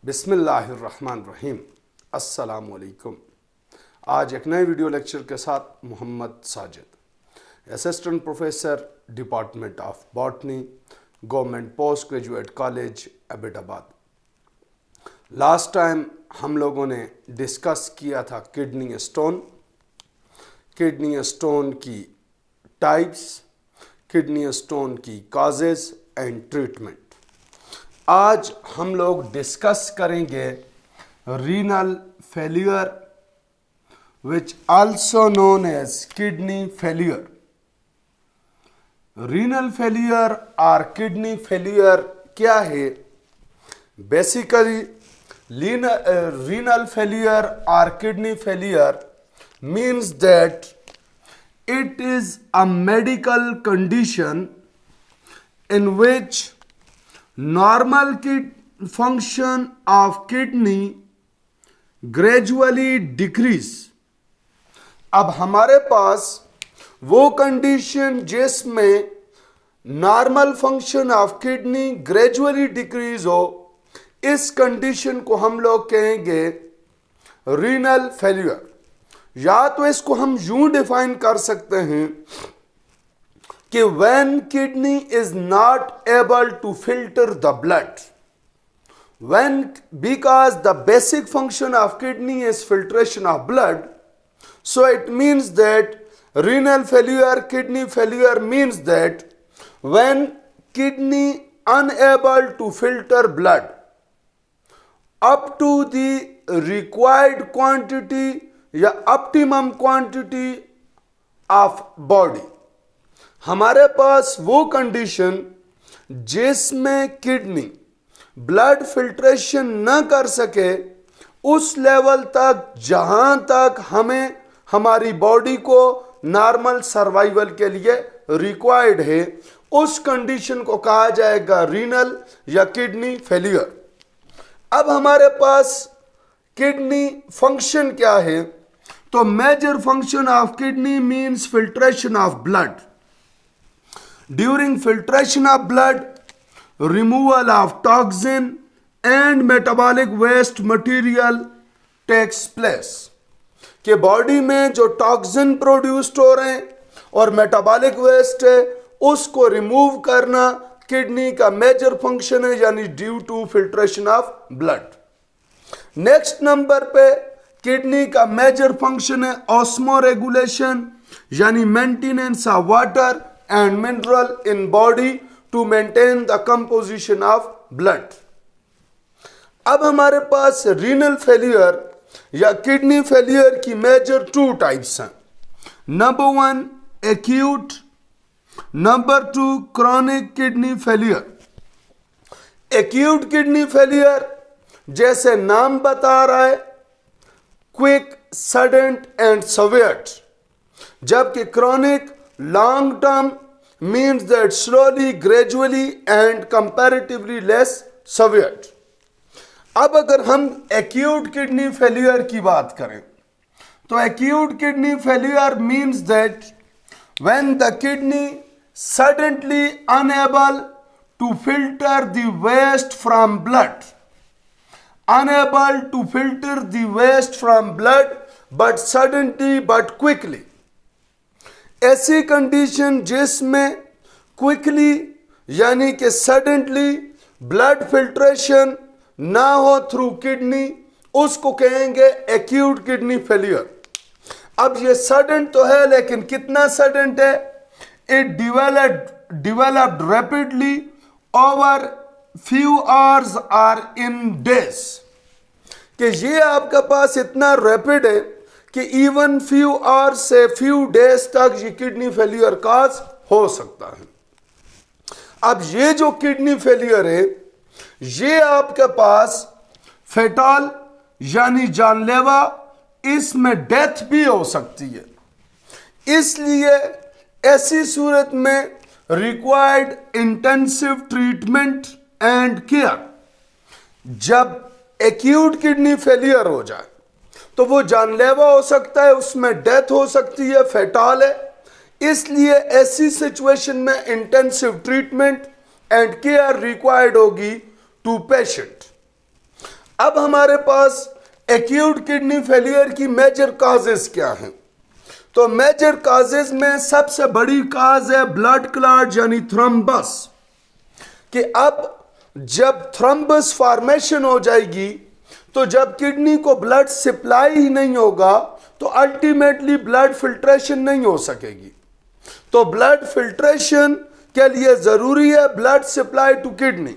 बिस्मिल्लाहिर्रहमानिर्रहीम। अस्सलामुअलैकुम। आज एक नए वीडियो लेक्चर के साथ Mohammad Sajid, assistant professor, department of botany, government post graduate college Abbottabad. Last time हम लोगों ने डिस्कस किया था किडनी स्टोन की टाइप्स, किडनी स्टोन की काजेज एंड ट्रीटमेंट। आज हम लोग डिस्कस करेंगे renal failure which also known as kidney failure. Renal failure और किडनी फेलियर क्या है? बेसिकली रीनल फेलियर और kidney failure means that it is a medical condition in which normal function of kidney gradually decrease। अब हमारे पास वो condition जिसमें normal function of kidney gradually decrease हो, इस कंडीशन को हम लोग कहेंगे रीनल फेलियर। या तो इसको हम यूं डिफाइन कर सकते हैं कि when kidney is not able to filter the blood, because the basic function of kidney is filtration of blood, so it means that renal failure, kidney failure means that when kidney unable to filter blood up to the required quantity या optimum quantity of body, हमारे पास वो condition जिसमें kidney blood filtration न कर सके उस level तक जहां तक हमें हमारी बॉडी को नॉर्मल सर्वाइवल के लिए रिक्वायर्ड है, उस कंडीशन को कहा जाएगा रीनल या किडनी फेलियर। अब हमारे पास किडनी फंक्शन क्या है? तो major function of kidney means filtration of blood. During filtration of blood, removal of toxin and metabolic waste material takes place. कि बॉडी में जो टॉक्सिन प्रोड्यूस्ड हो रहे हैं और मेटाबॉलिक वेस्ट है, उसको रिमूव करना किडनी का मेजर फंक्शन है, यानी due to filtration of blood. Next number पे किडनी का मेजर फंक्शन है ऑस्मो रेगुलेशन, यानी maintenance of water and mineral in body to maintain the composition of blood. अब हमारे पास रीनल फेलियर या किडनी फेलियर की मेजर टू टाइप्स हैं। Number 1 acute, number 2 chronic kidney failure. Acute kidney failure जैसे नाम बता रहा है, क्विक, सडन एंड सवेयर, जबकि chronic long term means that slowly, gradually and comparatively less severe. अब अगर हम एक्यूट किडनी फेलियर की बात करें तो acute kidney failure means that when the kidney suddenly unable to filter the waste from blood, unable to filter the waste from blood but suddenly but quickly। ऐसी condition जिसमें quickly यानी कि suddenly blood filtration ना हो through kidney, उसको कहेंगे acute kidney failure. अब ये सडन तो है, लेकिन कितना सडन है? It developed rapidly over few hours or in days। कि ये आपके पास इतना रैपिड है कि इवन फ्यू आवर्स से फ्यू डेज तक ये किडनी फेलियर काज हो सकता है। अब ये जो किडनी फेलियर है, ये आपके पास फेटल यानी जानलेवा, इसमें डेथ भी हो सकती है। इसलिए ऐसी सूरत में required intensive treatment and care. जब एक्यूट किडनी फेलियर हो जाए तो वो जानलेवा हो सकता है, उसमें डेथ हो सकती है, फेटल है। इसलिए ऐसी सिचुएशन में intensive treatment and care required होगी टू पेशेंट। अब हमारे पास एक्यूट किडनी फेलियर की मेजर काजेस क्या हैं? तो मेजर काजेस में सबसे बड़ी काज है ब्लड क्लॉट यानी थ्रम्बस, कि अब जब थ्रम्बस फॉर्मेशन हो जाएगी तो जब किडनी को ब्लड सप्लाई ही नहीं होगा तो अल्टीमेटली ब्लड फिल्ट्रेशन नहीं हो सकेगी। तो ब्लड फिल्ट्रेशन के लिए जरूरी है ब्लड सप्लाई टू किडनी,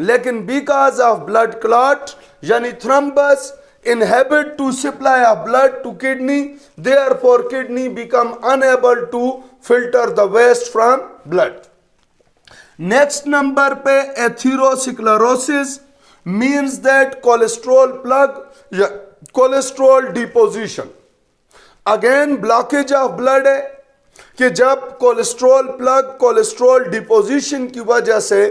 लेकिन बिकॉज ऑफ ब्लड क्लॉट यानी thrombus inhibit to supply of blood to kidney, therefore kidney become unable to filter the waste from blood. Next number पे atherosclerosis means that cholesterol plug या cholesterol deposition, again blockage of blood है कि जब cholesterol plug cholesterol deposition की वजह से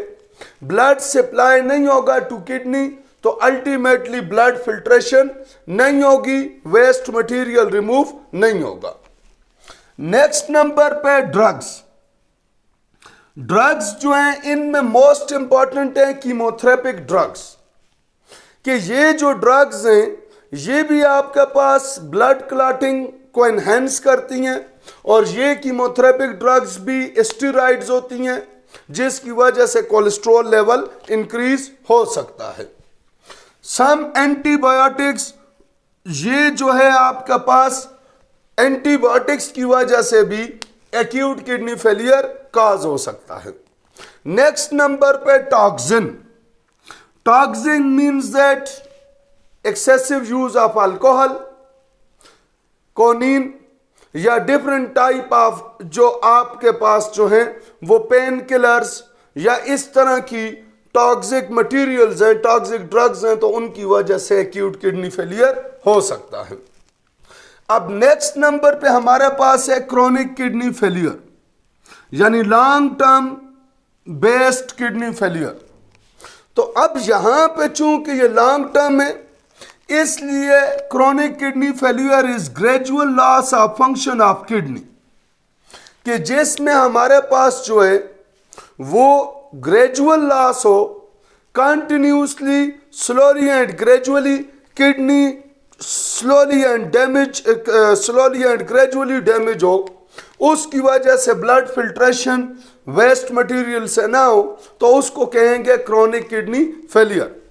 blood supply नहीं होगा टू किडनी तो अल्टीमेटली ब्लड फिल्ट्रेशन नहीं होगी, वेस्ट मटेरियल रिमूव नहीं होगा। नेक्स्ट नंबर पे ड्रग्स जो हैं इनमें मोस्ट इंपॉर्टेंट है कीमोथेरेपिक ड्रग्स, कि ये जो ड्रग्स हैं ये भी आपके पास ब्लड क्लॉटिंग को एनहेंस करती हैं और ये कीमोथेरेपिक ड्रग्स भी स्टेरॉइड्स होती हैं जिसकी वजह से कोलेस्ट्रॉल लेवल इंक्रीज हो सकता है। सम एंटीबायोटिक्स, ये जो है आपके पास एंटीबायोटिक्स की वजह से भी एक्यूट किडनी फेलियर काज हो सकता है। नेक्स्ट नंबर पे toxin means that excessive use of alcohol, कोनीन या डिफरेंट टाइप ऑफ जो आपके पास जो है वो पेन किलर्स या इस तरह की टॉक्सिक मटेरियल्स हैं, टॉक्सिक ड्रग्स हैं, तो उनकी वजह से एक्यूट किडनी फेलियर हो सकता है। अब नेक्स्ट नंबर पे हमारे पास है क्रोनिक किडनी फेलियर यानी long term based kidney failure. तो अब यहां पे चूंकि ये लॉन्ग टर्म है इसलिए chronic kidney failure is gradual loss of function of kidney, कि जिसमें हमारे पास जो है वो ग्रेजुअल लॉस हो, continuously slowly and gradually kidney slowly and gradually damage हो, उसकी वजह से ब्लड फिल्ट्रेशन वेस्ट मटेरियल से ना हो तो उसको कहेंगे क्रोनिक किडनी फेलियर।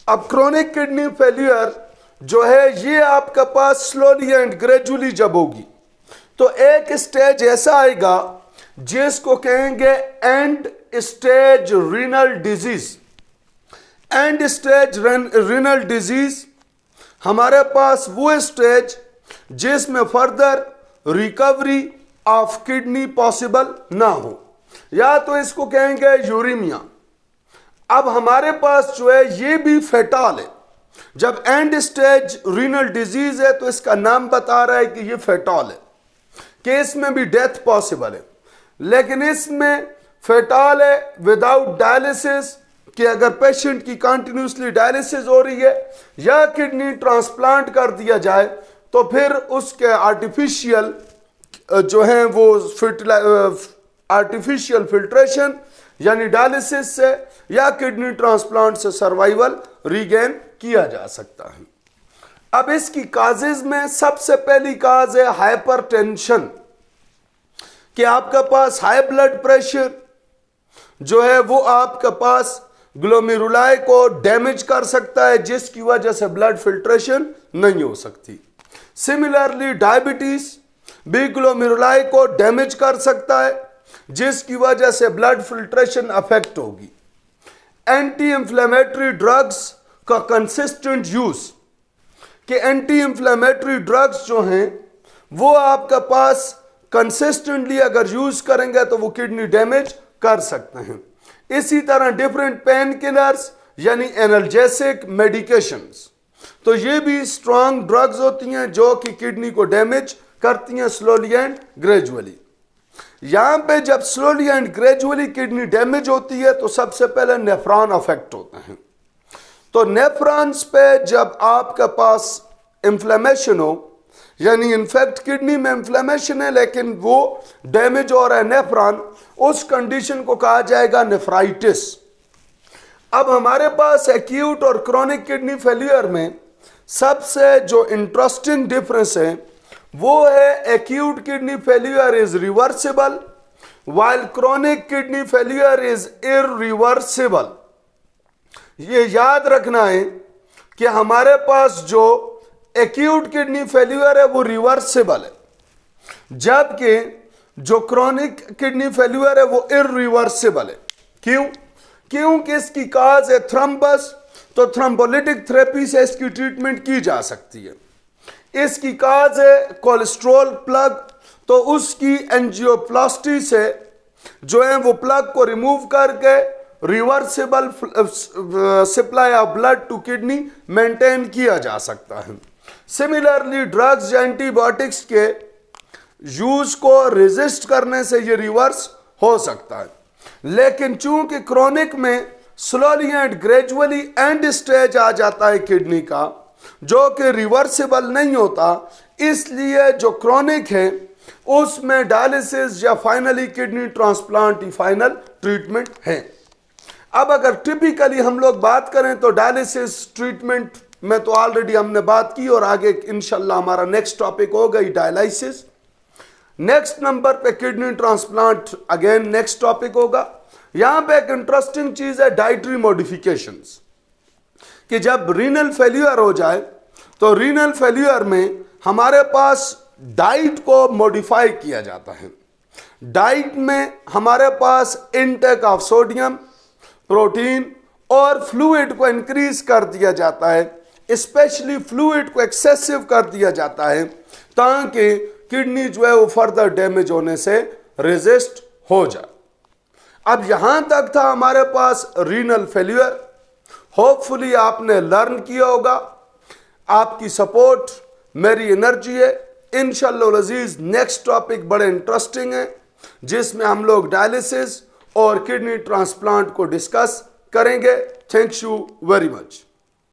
अब क्रोनिक किडनी फेलियर जो है ये आपके पास स्लोली एंड ग्रेजुअली जब होगी तो एक स्टेज ऐसा आएगा जिसको कहेंगे and stage renal disease. And stage renal disease हमारे पास वो स्टेज जिसमें further recovery of kidney possible ना हो, या तो इसको कहेंगे यूरीमिया। अब हमारे पास जो है ये भी फेटाल है, जब एंड स्टेज रीनल डिजीज है तो इसका नाम बता रहा है कि ये फेटाल है, कि इसमें भी डेथ पॉसिबल है, लेकिन इसमें फेटाल है विदाउट डायलिसिस, कि अगर पेशेंट की कंटिन्यूसली डायलिसिस हो रही है या किडनी ट्रांसप्लांट कर दिया जाए तो फिर उसके आर्टिफिशियल जो है वो आर्टिफिशियल फिल्ट्रेशन यानी डायलिसिस से या किडनी ट्रांसप्लांट से सर्वाइवल रीगेन किया जा सकता है। अब इसकी काजेज में सबसे पहली काज है हाइपरटेंशन, कि आपके पास हाई ब्लड प्रेशर जो है वो आपके पास ग्लोमेरुलाई को डैमेज कर सकता है जिसकी वजह से ब्लड फिल्ट्रेशन नहीं हो सकती। सिमिलरली डायबिटीज भी ग्लोमेरुलाई को डैमेज कर सकता है जिसकी वजह से ब्लड फिल्ट्रेशन अफेक्ट होगी। एंटी इंफ्लेमेटरी ड्रग्स का कंसिस्टेंट यूज, कि एंटी इंफ्लेमेटरी ड्रग्स जो हैं वो आपके पास कंसिस्टेंटली अगर यूज करेंगे तो वो किडनी डैमेज कर सकते हैं। इसी तरह डिफरेंट पेन किलर्स यानी एनाल्जेसिक मेडिकेशंस, तो ये भी स्ट्रॉन्ग ड्रग्स होती हैं जो कि किडनी को डैमेज करती हैं स्लोली एंड ग्रेजुअली। यहां पे जब slowly and gradually kidney damage होती है तो सबसे पहले नेफ्रॉन अफेक्ट होते हैं। तो नेफ्रॉन्स पे जब आपके पास इंफ्लेमेशन हो, यानी इनफैक्ट किडनी में इंफ्लेमेशन है लेकिन वो डैमेज हो रहा है नेफ्रॉन, उस कंडीशन को कहा जाएगा नेफ्राइटिस। अब हमारे पास एक्यूट और क्रॉनिक किडनी फेल्यूर में सबसे जो इंटरेस्टिंग डिफरेंस है वो है acute kidney failure is reversible while chronic kidney failure is irreversible। ये याद रखना है कि हमारे पास जो एक्यूट किडनी फेल्यूर है वो रिवर्सिबल है, जबकि जो क्रॉनिक किडनी फेल्यूर है वो इररिवर्सिबल है। क्यों? क्योंकि इसकी काज है थ्रम्बस, तो थ्रम्बोलिटिक थेरेपी से इसकी ट्रीटमेंट की जा सकती है। इसकी काज है कोलेस्ट्रॉल प्लग, तो उसकी एंजियोप्लास्टी से जो है वो प्लग को रिमूव करके reversible supply of blood to kidney maintain किया जा सकता है। सिमिलरली ड्रग्स या एंटीबायोटिक्स के यूज को रेजिस्ट करने से ये रिवर्स हो सकता है, लेकिन चूंकि क्रॉनिक में slowly and gradually end stage आ जाता है किडनी का, जो कि रिवर्सिबल नहीं होता, इसलिए जो क्रॉनिक है उसमें डायलिसिस या फाइनली किडनी ट्रांसप्लांट ही फाइनल ट्रीटमेंट है। अब अगर टिपिकली हम लोग बात करें तो डायलिसिस ट्रीटमेंट में तो ऑलरेडी हमने बात की और आगे इंशाल्लाह हमारा नेक्स्ट टॉपिक होगा ही डायलिसिस। नेक्स्ट नंबर पे kidney transplant again next topic होगा। यहां पे एक इंटरेस्टिंग चीज है डाइटरी मॉडिफिकेशंस, कि जब रीनल फेल्यूर हो जाए तो रीनल फेल्यूर में हमारे पास डाइट को मॉडिफाई किया जाता है। डाइट में हमारे पास इनटेक ऑफ सोडियम, प्रोटीन और फ्लूइड को इंक्रीज कर दिया जाता है, स्पेशली फ्लूइड को एक्सेसिव कर दिया जाता है, ताकि किडनी जो है वो फर्दर डैमेज होने से रेजिस्ट हो जाए। अब यहां तक था हमारे पास रीनल फेल्यूर। होपफुली आपने लर्न किया होगा, आपकी सपोर्ट मेरी एनर्जी है। इंशाअल्लाह अजीज नेक्स्ट टॉपिक बड़े इंटरेस्टिंग है, जिसमें हम लोग डायलिसिस और किडनी ट्रांसप्लांट को डिस्कस करेंगे। Thank you very much.